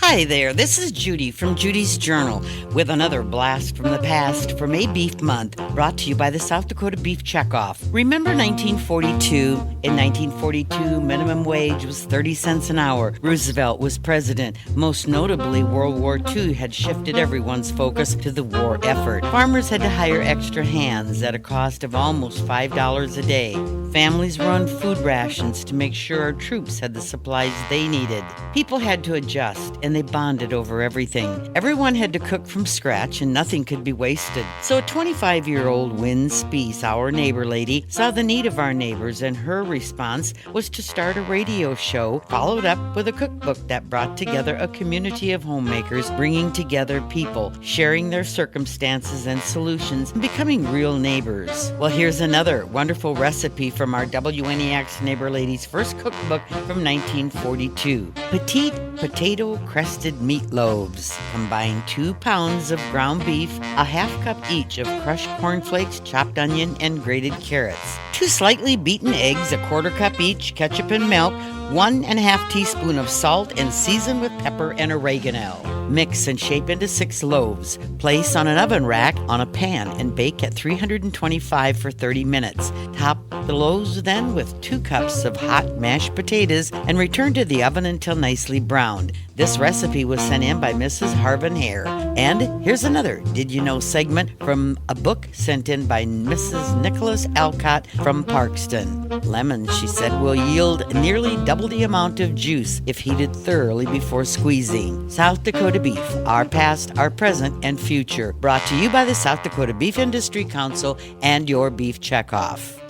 Hi there, this is Judy from Judy's Journal with another blast from the past for May Beef Month, brought to you by the South Dakota Beef Checkoff. Remember 1942? In 1942, minimum wage was 30 cents an hour. Roosevelt was president. Most notably, World War II had shifted everyone's focus to the war effort. Farmers had to hire extra hands at a cost of almost $5 a day. Families were on food rations to make sure our troops had the supplies they needed. People had to adjust, and they bonded over everything. Everyone had to cook from scratch, and nothing could be wasted. So a 25-year-old Wynn Speece, our neighbor lady, saw the need of our neighbors, and her response was to start a radio show, followed up with a cookbook that brought together a community of homemakers, bringing together people, sharing their circumstances and solutions, and becoming real neighbors. Well, here's another wonderful recipe from our WNAX Neighbor Lady's first cookbook from 1942. Petite Potato Crusted Meatloaves. Combine 2 pounds of ground beef, a half cup each of crushed cornflakes, chopped onion, and grated carrots. 2 slightly beaten eggs, a quarter cup each, ketchup and milk, 1½ teaspoon of salt, and season with pepper and oregano. Mix and shape into 6 loaves. Place on an oven rack on a pan and bake at 325 for 30 minutes. Top the loaves then with 2 cups of hot mashed potatoes and return to the oven until nicely browned. This recipe was sent in by Mrs. Harvin Hare. And here's another Did You Know segment from a book sent in by Mrs. Nicholas Alcott from Parkston. Lemons, she said, will yield nearly double the amount of juice if heated thoroughly before squeezing. South Dakota Beef, our past, our present, and future. Brought to you by the South Dakota Beef Industry Council and your Beef Checkoff.